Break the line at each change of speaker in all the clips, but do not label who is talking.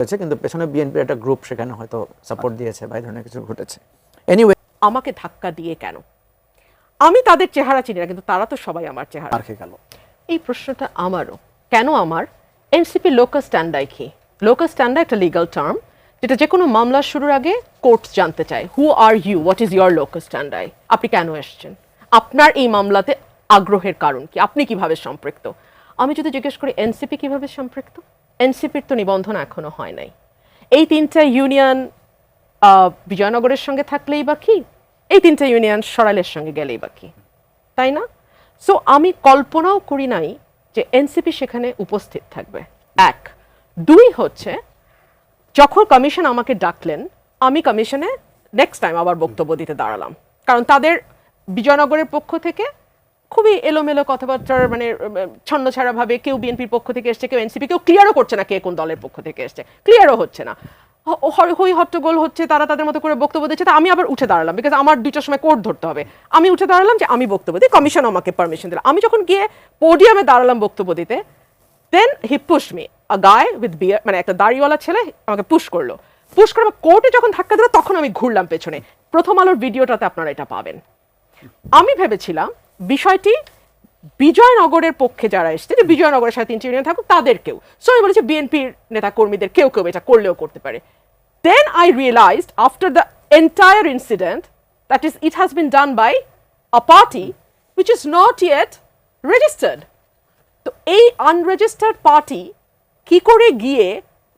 হয়েছে, কিন্তু পেছনে বিএনপির একটা গ্রুপ সেখানে হয়তো সাপোর্ট দিয়েছে বা এই ধরনের কিছু ঘটেছে। এনিওয়ে,
আমাকে ধাক্কা দিয়ে কেন? আমি তাদের চেহারা চিনি না, কিন্তু তারা তো সবাই আমার চেহারা।
আর কে গেল?
এই প্রশ্নটা আমারও। কেন আমার? এনসিপি লোকাস স্ট্যান্ডাই কি? লোকাস স্ট্যান্ডা একটা লিগ্যাল টার্ম, যেটা যে কোনো মামলা শুরুর আগে কোর্ট জানতে চায়, who are you, what is your locus standi, আপনি কেন এসেছেন, আপনার এই মামলাতে আগ্রহের কারণ কি, আপনি কিভাবে সম্পৃক্ত। আমি যদি জিজ্ঞেস করি এনসিপি কিভাবে সম্পৃক্ত, এনসিপির তো নিবন্ধন এখনো হয় নাই। এই তিনটা ইউনিয়ন বিজয়নগরের সঙ্গে থাকলেই বা কি, এই তিনটা ইউনিয়ন সরাইলের সঙ্গে গেলেই বা কি, তাই না? সো আমি কল্পনাও করি নাই যে এনসিপি সেখানে উপস্থিত থাকবে। এক। দুই হচ্ছে, যখন কমিশন আমাকে ডাকলেন, আমি কমিশনে নেক্সট টাইম আবার বক্তব্য দিতে দাঁড়ালাম, কারণ তাদের বিজয়নগরের পক্ষ থেকে খুবই এলোমেলো কথাবার্তার, মানে ছন্নছাড়া ভাবে, কেউ বিএনপির পক্ষ থেকে এসছে, কেউ এনসিপি, কেউ ক্লিয়ারও করছে না কে কোন দলের পক্ষ থেকে এসছে, ক্লিয়ারও হচ্ছে না, হই হট্টগোল হচ্ছে, তারা তাদের মতো করে বক্তব্য দিচ্ছে। তা আমি আবার উঠে দাঁড়ালাম, বিকজ আমার 2টার সময় কোর্ট ধরতে হবে। আমি উঠে দাঁড়ালাম যে আমি বক্তব্য দিই, কমিশন আমাকে পারমিশন দিল। আমি যখন গিয়ে পোডিয়ামে দাঁড়ালাম বক্তব্য দিতে, দেন হি পুশ মি, আ গায় উইথ বিয়ার, মানে একটা দাড়িওয়ালা ছেলে আমাকে পুশ করলো। পুশ করে কোর্টে যখন ধাক্কা দিল, তখন আমি ঘুরলাম পেছনে। প্রথম আলোর ভিডিওটাতে আপনারা এটা পাবেন। আমি ভেবেছিলাম বিষয়টি বিজয়নগরের পক্ষে যারা এসছে, যে বিজয়নগরের সাথে 3টি ইউনিয়ন থাকুক তাদেরকেও, সো আমি বলেছি বিএনপির নেতা কর্মীদের কেউ কেউ এটা করলেও করতে পারে। Then I realized after the entire incident that is it has been done by a party which is not yet registered. তো এই আনরেজিস্টার্ড পার্টি কি করে গিয়ে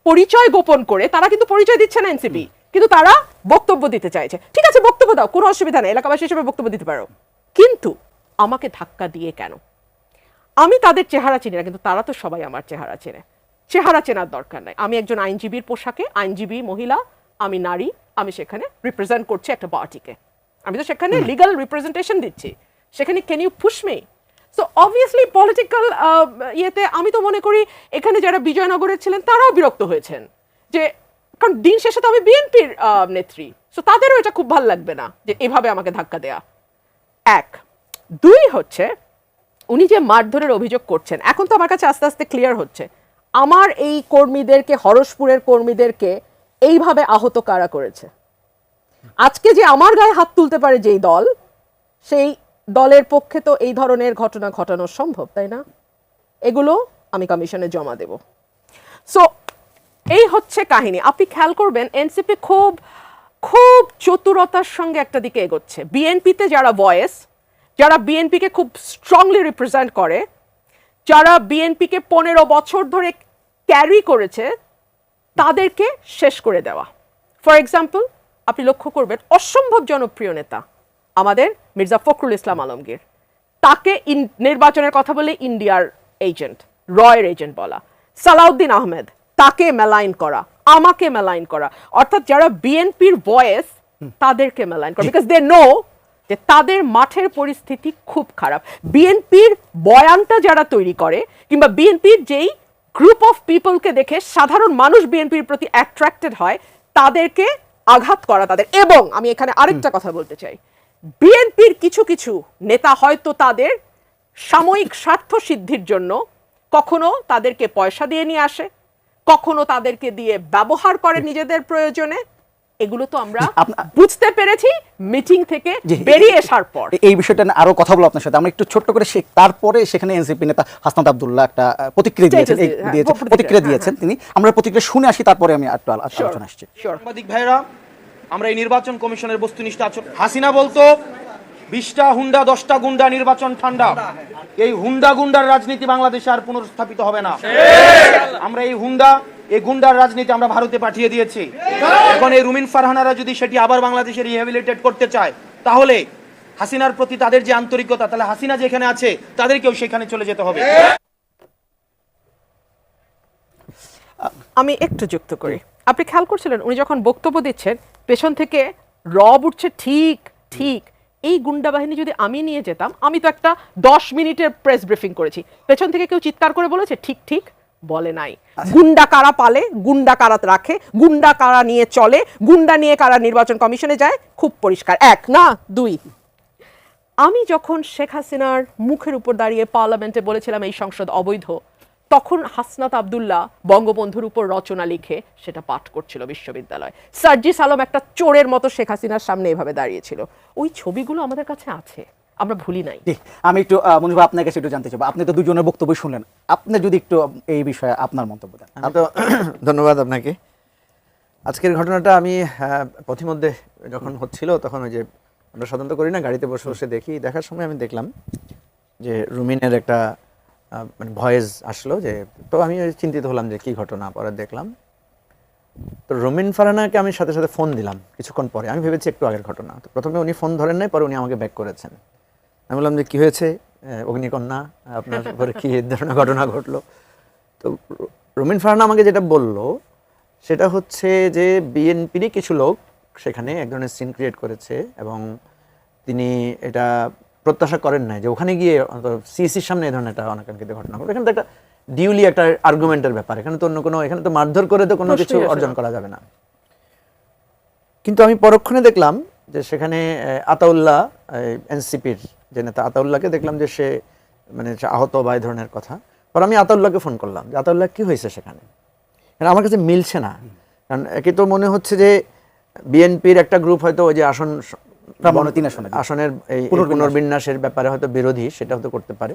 পরিচয় গোপন করে, তারা কিন্তু পরিচয় দিচ্ছে না এনসিপি, কিন্তু তারা বক্তব্য দিতে চাইছে। ঠিক আছে, বক্তব্য দাও, কোনো অসুবিধা নেই, এলাকাবাসী হিসেবে বক্তব্য দিতে পারো, কিন্তু আমাকে ধাক্কা দিয়ে কেন? আমি তাদের চেহারা চিনি না, কিন্তু তারা তো সবাই আমার চেহারা চেনে। চেহারা চেনার দরকার নাই। আমি একজন আইনজীবীর পোশাকে, আইনজীবী মহিলা, আমি নারী, আমি সেখানে রিপ্রেজেন্ট করছি একটা পার্টিকে, আমি তো সেখানে লিগাল রিপ্রেজেন্টেশন দিচ্ছি। সেখানে can you push me? So obviously political ইয়েতে আমি তো মনে করি এখানে যারা বিজয়নগরের ছিলেন তারাও বিরক্ত হয়েছেন, যে কারণ দিন শেষে তো আমি বিএনপির নেত্রী, সো তাদেরও এটা খুব ভালো লাগবে না যে এভাবে আমাকে ধাক্কা দেয়া। এক। দুই হচ্ছে, উনি যে মারধরের অভিযোগ করছেন, এখন তো আমার কাছে আস্তে আস্তে ক্লিয়ার হচ্ছে আমার এই কর্মীদেরকে, হরসপুরের কর্মীদেরকে এইভাবে আহত কারা করেছে। আজকে যে আমার গায়ে হাত তুলতে পারে যেই দল, সেই দলের পক্ষে তো এই ধরনের ঘটনা ঘটানো সম্ভব, তাই না? এগুলো আমি কমিশনে জমা দেব। সো এই হচ্ছে কাহিনী। আপনি খেয়াল করবেন এনসিপি খুব খুব চতুরতার সঙ্গে একটা দিকে এগোচ্ছে। বিএনপিতে যারা ভয়েস, যারা বিএনপিকে খুব স্ট্রংলি রিপ্রেজেন্ট করে, যারা বিএনপিকে 15 বছর ধরে ক্যারি করেছে, তাদেরকে শেষ করে দেওয়া। ফর এক্সাম্পল, আপনি লক্ষ্য করবেন অসম্ভব জনপ্রিয় নেতা আমাদের মির্জা ফখরুল ইসলাম আলমগীর, তাকে নির্বাচনের কথা বলে ইন্ডিয়ার এজেন্ট, রয়ের এজেন্ট বলা। সালাউদ্দিন আহমেদ, তাকে মেলাইন করা, আমাকে মেলাইন করা, অর্থাৎ যারা বিএনপির ভয়েস তাদেরকে মেলাইন করা, বিকজ দে নো যে তাদের মাঠের পরিস্থিতি খুব খারাপ। বিএনপির বয়ানটা যারা তৈরি করে, কিংবা বিএনপির যেই গ্রুপ অফ পিপলকে দেখে সাধারণ মানুষ বিএনপির প্রতি অ্যাট্রাক্টেড হয়, তাদেরকে আঘাত করা তাদের। এবং আমি এখানে আরেকটা কথা বলতে চাই, বিএনপির কিছু কিছু নেতা হয়তো তাদের সাময়িক স্বার্থ সিদ্ধির জন্য কখনো তাদেরকে পয়সা দিয়ে নিয়ে আসে, কখনো তাদেরকে দিয়ে ব্যবহার করে নিজেদের প্রয়োজনে। এগুলো তো আমরা বুঝতে পেরেছি মিটিং থেকে বেরিয়ে আসার পর।
এই বিষয়টা নিয়ে আরো কথা বলবো আপনার সাথে। আমরা একটু ছোট্ট করে তারপরে সেখানে এনসিপি নেতা হাসনাত আব্দুল্লাহ একটা প্রতিক্রিয়া দিয়েছেন তিনি। আমরা প্রতিক্রিয়া শুনে আসি, তারপরে আমি একটু আলোচনা আসছি।
সাংবাদিক ভাইরা, আমরা এই নির্বাচন কমিশনের বস্তুনিষ্ঠ আচরণ, হাসিনা বলতো 20টা হুন্ডা 10টা গুন্ডা, নির্বাচন ঠান্ডা। এই হুন্ডা গুন্ডার রাজনীতি বাংলাদেশে আর পুনর্স্থাপিত হবে না। আমরা এই গুন্ডার রাজনীতি আমরা ভারতে পাঠিয়ে দিয়েছি। এখন এই রুমিন ফারহানারা যদি সেটি আবার বাংলাদেশে রিহ্যাবিলিটেট করতে চায়, তাহলে হাসিনার প্রতি তাদের যে আন্তরিকতা, তাহলে হাসিনা যেখানে আছে তাদেরকেও সেখানে চলে যেতে হবে।
আমি একটু যুক্ত করি। আপনি খেয়াল করছিলেন উনি যখন বক্তব্য দিচ্ছেন, পেছন থেকে রব উঠছে, ঠিক ঠিক। এই গুন্ডা বাহিনী যদি আমি নিয়ে যেতাম, আমি তো একটা 10 মিনিটের প্রেস ব্রিফিং করেছি, পেছন থেকে কেউ চিৎকার করে বলেছে ঠিক ঠিক? বলে নাই। গুন্ডা কারা পালে, গুন্ডা কারা রাখে, গুন্ডা কারা নিয়ে চলে, গুন্ডা নিয়ে কারা নির্বাচন কমিশনে যায়, খুব পরিষ্কার। এক না দুই, আমি যখন শেখ হাসিনার মুখের উপর দাঁড়িয়ে পার্লামেন্টে বলেছিলাম এই সংসদ অবৈধ, তখন হাসনাত আব্দুল্লাহ বঙ্গবন্ধুর উপর রচনা লিখে সেটা পাঠ করছিল বিশ্ববিদ্যালয়। সার্জিস আলম একটা চোরের মতো শেখ হাসিনার সামনে এভাবে দাঁড়িয়েছিল। ওই ছবিগুলো আমাদের কাছে আছে, আমরা ভুলি নাই।
জি, আমি একটু মনির ভাই আপনার কাছে একটু জানতে চাইবো, আপনি তো দুজনের বক্তব্য শুনলেন, আপনি যদি একটু এই বিষয়ে আপনার মন্তব্য দেন।
আমি তো ধন্যবাদ আপনাকে। আজকের ঘটনাটা আমি পথিমধ্যে যখন হচ্ছিল তখন ওই যে আমরা সাধারণত করি না, গাড়িতে বসে বসে দেখি, দেখার সময় আমি দেখলাম যে রুমিনের একটা মানে ভয়েস আসলো, যে তো আমি চিন্তিত হলাম যে কি ঘটনা। পরে দেখলাম তো রুমিন ফারহানাকে আমি সাথে সাথে ফোন দিলাম কিছুক্ষণ পরে। আমি ভেবেছি একটু আগের ঘটনা। তো প্রথমে উনি ফোন ধরেন নাই, পরে উনি আমাকে ব্যাক করেছেন। আমি বললাম যে কী হয়েছে, অগ্নিকন্যা আপনার ঘরে কী ধরনের ঘটনা ঘটলো। তো রুমিন ফারহানা আমাকে যেটা বললো সেটা হচ্ছে যে বিএনপিরই কিছু লোক সেখানে এক ধরনের সিন ক্রিয়েট করেছে এবং তিনি এটা প্রত্যাশা করেন নাই যে ওখানে গিয়ে সিইসির সামনে এই ধরনের একটা অনাকাঙ্ক্ষিত ঘটনা ঘটবে। এখানে তো একটা ডিউলি একটা আর্গুমেন্টের ব্যাপার, এখানে তো অন্য কোনো, এখানে তো মারধর করে তো কোনো কিছু অর্জন করা যাবে না। কিন্তু আমি পরক্ষণে দেখলাম যে সেখানে আতাউল্লাহ, এনসিপির যে নেতা আতাউল্লাহকে দেখলাম যে সে মানে আহত বা এই ধরনের কথা। পর আমি আতাউল্লাহকে ফোন করলাম যে আতাউল্লাহ কী হয়েছে সেখানে, আমার কাছে মিলছে না। কারণ একে তো মনে হচ্ছে যে বিএনপির একটা গ্রুপ হয়তো ওই যে আসনের এই পুনর্বিন্যাসের ব্যাপারে হয়তো বিরোধী, সেটা হয়তো করতে পারে।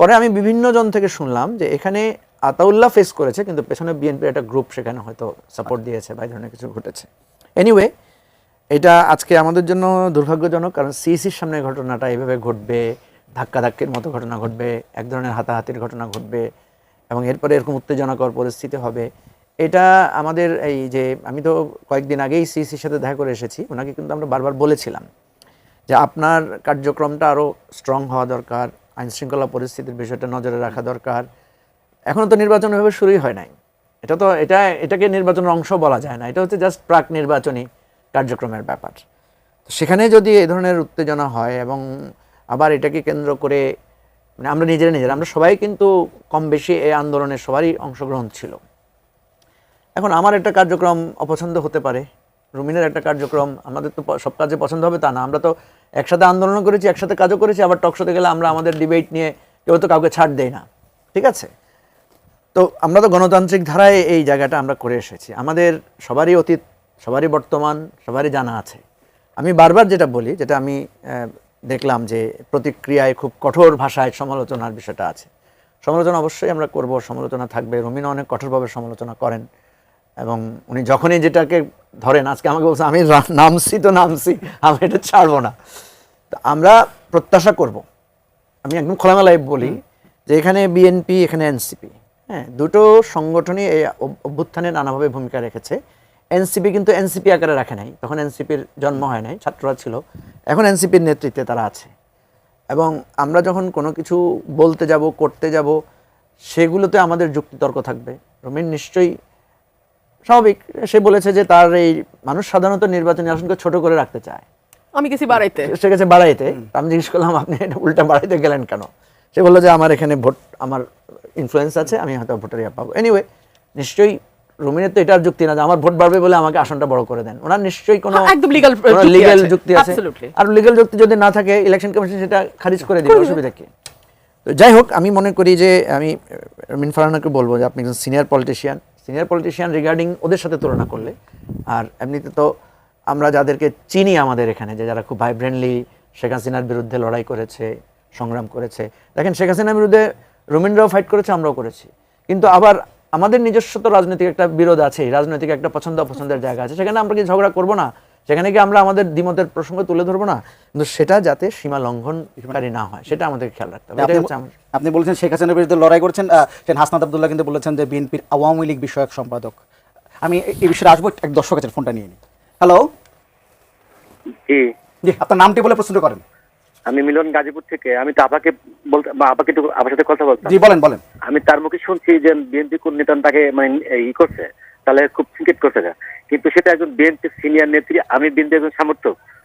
পরে আমি বিভিন্ন জন থেকে শুনলাম যে এখানে আতাউল্লাহ ফেস করেছে কিন্তু পেছনে বিএনপির একটা গ্রুপ সেখানে হয়তো সাপোর্ট দিয়েছে বা এই ধরনের কিছু ঘটেছে। এনিওয়ে, এটা আজকে আমাদের জন্য দুর্ভাগ্যজনক, কারণ সিইসির সামনে ঘটনাটা এভাবে ঘটবে, ধাক্কাধাক্কির মতো ঘটনা ঘটবে, এক ধরনের হাতাহাতির ঘটনা ঘটবে এবং এরপরে এরকম উত্তেজনাকর পরিস্থিতি হবে। এটা আমাদের এই যে আমি তো কয়েকদিন আগেই সিইসির সাথে দেখা করে এসেছি, ওনাকে কিন্তু আমরা বারবার বলেছিলাম যে আপনার কার্যক্রমটা আরও স্ট্রং হওয়া দরকার, আইনশৃঙ্খলা পরিস্থিতির বিষয়টা নজরে রাখা দরকার। এখনও তো নির্বাচন এভাবে শুরুই হয় নাই, এটাকে নির্বাচনের অংশ বলা যায় না, এটা হচ্ছে জাস্ট প্রাক নির্বাচনী কার্যক্রমের ব্যাপার। সেখানে যদি এই ধরনের উত্তেজনা হয় এবং আবার এটাকে কেন্দ্র করে মানে আমরা নিজেরা আমরা সবাই কিন্তু কম বেশি এই আন্দোলনে সবারই অংশগ্রহণ ছিল। এখন আমার একটা কার্যক্রম অপছন্দ হতে পারে, রুমিনের একটা কার্যক্রম, আমাদের তো সব কাজে পছন্দ হবে তা না। আমরা তো একসাথে আন্দোলন করেছি, একসাথে কাজও করেছি, আবার টকশোতে গেলে আমরা আমাদের ডিবেট নিয়ে কেউ তো কাউকে ছাড় দেয় না, ঠিক আছে? তো আমরা তো গণতান্ত্রিক ধারায় এই জায়গাটা আমরা করে এসেছি, আমাদের সবারই অতীত, সবারই বর্তমান, সবারই জানা আছে। আমি বারবার যেটা বলি, যেটা আমি দেখলাম যে প্রতিক্রিয়ায় খুব কঠোর ভাষায় সমালোচনার বিষয়টা আছে। সমালোচনা অবশ্যই আমরা করব, সমালোচনা থাকবে। রুমিন অনেক কঠোরভাবে সমালোচনা করেন এবং উনি যখনই যেটাকে ধরেন, আজকে আমাকে বলছে আমি নামছি, আমি এটা ছাড়বো না। তো আমরা প্রত্যাশা করব, আমি একদম খোলামেলায় বলি যে এখানে বিএনপি, এখানে এনসিপি, হ্যাঁ, দুটো সংগঠনই এই অভ্যুত্থানে নানাভাবে ভূমিকা রেখেছে। এনসিপি কিন্তু এনসিপি আকারে রাখে নাই, তখন এনসিপির জন্ম হয় নাই, ছাত্ররা ছিল। এখন এনসিপির নেতৃত্বে তারা আছে এবং আমরা যখন কোনো কিছু বলতে যাব, করতে যাব, সেগুলোতে আমাদের যুক্তিতর্ক থাকবে। রুমিন নিশ্চয়ই স্বাভাবিক, সে বলেছে যে তার এই মানুষ সাধারণত নির্বাচনী আসনকে ছোট করে রাখতে চায়,
আমি গেছি বাড়াইতে,
সে গেছে বাড়াইতে। আমি জিজ্ঞেস করলাম আপনি এটা উল্টা বাড়াইতে গেলেন কেন? সে বললো যে আমার এখানে ভোট, আমার ইনফ্লুয়েন্স আছে, আমি হয়তো ভোটার ইয়ে পাবো। এনিওয়ে, নিশ্চয়ই রুমিনের তো এটার যুক্তি না যে আমার ভোট বাড়বে বলে আমাকে আসনটা বড় করে দেন। ওনার নিশ্চয়ই কোনো
একদম লিগ্যাল
যুক্তি আছে, আর লিগ্যাল যুক্তি যদি না থাকে ইলেকশন কমিশন সেটা খারিজ করে দিবে, অসুবিধা কি? তো যাই হোক, আমি মনে করি যে আমি রুমিন ফারহানাকে বলবো যে আপনি একজন সিনিয়র পলিটিশিয়ান রিগার্ডিং ওদের সাথে তুলনা করলে। আর এমনিতে তো আমরা যাদেরকে চিনি আমাদের এখানে, যে যারা খুব ভাইব্রেন্টলি শেখ হাসিনার বিরুদ্ধে লড়াই করেছে, সংগ্রাম করেছে, দেখেন শেখ হাসিনার বিরুদ্ধে রুমিনরাও ফাইট করেছে, আমরাও করেছি। কিন্তু আবার আমাদের নিজস্ব তো রাজনৈতিক একটা বিরোধ আছে, রাজনৈতিক একটা পছন্দ অপছন্দের জায়গা আছে, সেখানে আমরা কি ঝগড়া করবো না? সেখানে কি আমরা আমাদের দ্বিমতের প্রসঙ্গ তুলে ধরবো না? কিন্তু সেটা যাতে সীমা লঙ্ঘনকারী না হয়, সেটা আমাদের খেয়াল রাখতে হবে।
আপনি বলেছেন শেখ হাসিনার বিরুদ্ধে লড়াই করেছেন, হাসনাত আব্দুল্লাহ কিন্তু বলেছেন যে বিএনপির আওয়ামী লীগ বিষয়ক সম্পাদক। আমি এই বিষয়ে আসবো, এক দর্শক আছেন, ফোনটা নিয়ে নিই। হ্যালো, জি, আপনার নামটি বলে প্রশ্ন করেন।
আমি মিলন গাজীপুর থেকে। আমি তো আপাকে বলতে, আপাকে একটু আমার সাথে কথা বলতাম।
জি, বলেন।
আমি তার মুখে শুনছি যে বিএনপি কোন নেতা তাকে মানে ই করছে, তাহলে খুব সিঙ্কেট করছে না। কিন্তু সেটা একজন বিএনপি সিনিয়র নেত্রী, আমি বিএনপি একজন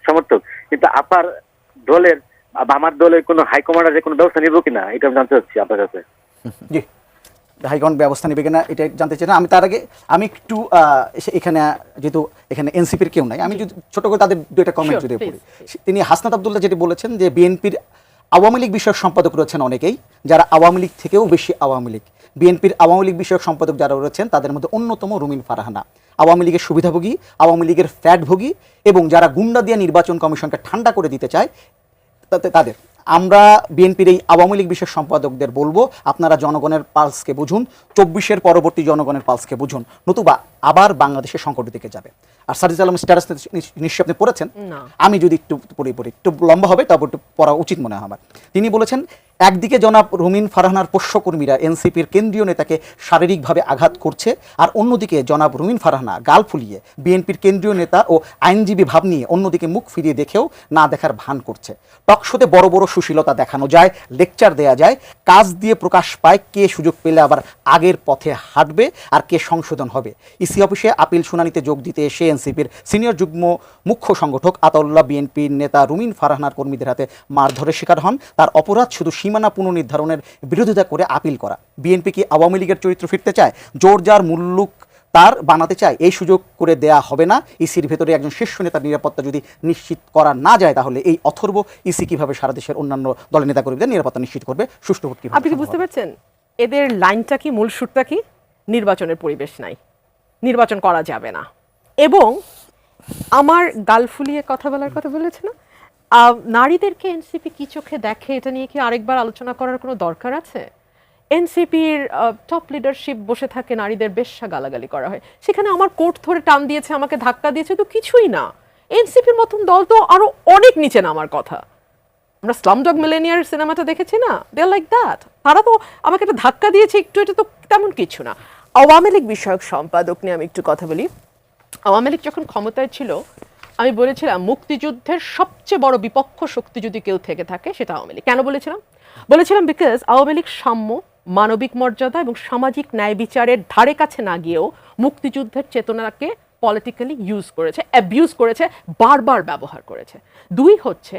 সমর্থক। কিন্তু আপার দলের, আমার দলের কোনো হাইকমান্ডারের কোনো ব্যবস্থা নিব কিনা, এটা আমি জানতে চাচ্ছি আপনার কাছে।
জি, হাইকমান্ড ব্যবস্থা নেবে কিনা এটা জানতে চাই না। আমি তার আগে আমি একটু এখানে, যেহেতু এখানে এনসিপির কেউ নাই, আমি যদি ছোট করে তাদের দুইটা কমেন্ট যদি পড়ি। তিনি হাসনাত আব্দুল্লাহ যেটি বলেছেন যে বিএনপির আওয়ামী লীগ বিষয়ক সম্পাদক রয়েছেন অনেকেই, যারা আওয়ামী লীগ থেকেও বেশি আওয়ামী লীগ। বিএনপির আওয়ামী লীগ বিষয়ক সম্পাদক যারা রয়েছেন তাদের মধ্যে অন্যতম রুমিন ফারহানা। আওয়ামী লীগের সুবিধাভোগী, আওয়ামী লীগের ফ্ল্যাটভোগী এবং যারা গুন্ডা দিয়ে নির্বাচন কমিশনকে ঠান্ডা করে দিতে চায় তাদের। আমরা বিএনপির এই আওয়ামী লীগ বিষয়ক সম্পাদকদের বলবো, আপনারা জনগণের পালসকে বুঝুন, 24-এর পরবর্তী জনগণের পালসকে বুঝুন, নতুবা আবার বাংলাদেশের সংকটের দিকে যাবে। আর সাজিদ আলম স্ট্যাটাস নিশ্চয়ই আপনি পড়েছেন,
না।
আমি যদি একটু পড়ি একটু লম্বা হবে, তারপর একটু পড়া উচিত মনে হয় আমার। তিনি বলেছেন, একদিকে জনাব রুমিন ফারহানার পোষ্যকর্মীরা এনসিপির কেন্দ্রীয় নেতাকে শারীরিকভাবে আঘাত করছে, আর অন্যদিকে জনাব রুমিন ফারহানা গাল ফুলিয়ে বিএনপির কেন্দ্রীয় নেতা ও আইনজীবী ভাব নিয়ে অন্যদিকে মুখ ফিরিয়ে দেখেও না দেখার ভান করছে। টকশোতে বড় বড় সুশীলতা দেখানো যায়, লেকচার দেয়া যায়, কাজ দিয়ে প্রকাশ পায় কে সুযোগ পেলে আবার আগের পথে হাঁটবে আর কে সংশোধন হবে। ইসি অফিসে আপিল শুনানিতে যোগ দিতে এসে এনসিপির সিনিয়র যুগ্ম মুখ্য সংগঠক আতাউল্লাহ বিএনপির নেতা রুমিন ফারহানার কর্মীদের হাতে মারধরের শিকার হন। তার অপরাধ শুধু সীমানা পুনর্নির্ধারণের বিরোধিতা করে আপিল করা। বিএনপি কি আওয়ামী লীগের চরিত্র ফিরতে চায়? জোর যার মুল্লুক তার বানাতে চায়? এই সুযোগ করে দেয়া হবে না। ইসির ভেতরে একজন শীর্ষ নেতার নিরাপত্তা যদি নিশ্চিত করা না যায়, তাহলে এই অথর্ব ইসি কিভাবে সারা দেশের অন্যান্য দলের নেতাকর্মীদের নিরাপত্তা নিশ্চিত করবে? সুষ্ঠু ভোট কিভাবে
আপনি কি বুঝতে পারছেন এদের লাইনটা কি, মূল সুরটা কি? নির্বাচনের পরিবেশ নাই, নির্বাচন করা যাবে না। এবং আমার গাল ফুলিয়ে কথা বলার কথা বলেছে না, নারীদেরকে এনসিপি কি চোখে দেখে এটা নিয়ে কি আরেকবার আলোচনা করার কোনো দরকার আছে? এনসিপির টপ লিডারশিপ বসে থাকে, নারীদের বেশ্যা গালাগালি করা হয়, সেখানে আমার কোট ধরে টান দিয়েছে, আমাকে ধাক্কা দিয়েছে, তো কিছুই না। এনসিপির মতন দল তো আরো অনেক নিচে নামার কথা। আমরা স্লামডগ মিলেনিয়ার সিনেমাটা দেখেছি না, দে আর লাইক দ্যাট। তারা তো আমাকে একটা ধাক্কা দিয়েছে একটু, এটা তো তেমন কিছু না। আওয়ামী লীগ বিষয়ক সম্পাদক নিয়ে আমি একটু কথা বলি। আওয়ামী লীগ যখন ক্ষমতায় ছিল, আমি বলেছিলাম মুক্তিযুদ্ধের সবচেয়ে বড় বিপক্ষ শক্তি যদি কেউ থেকে থাকে সেটা আওয়ামী লীগ। কেন বলেছিলাম? বলেছিলাম বিকজ আওয়ামী লীগ সাম্য, মানবিক মর্যাদা এবং সামাজিক ন্যায় বিচারের ধারে কাছে না গিয়েও মুক্তিযুদ্ধের চেতনাকে পলিটিক্যালি ইউজ করেছে, অ্যাবিউজ করেছে, বারবার ব্যবহার করেছে। দুই হচ্ছে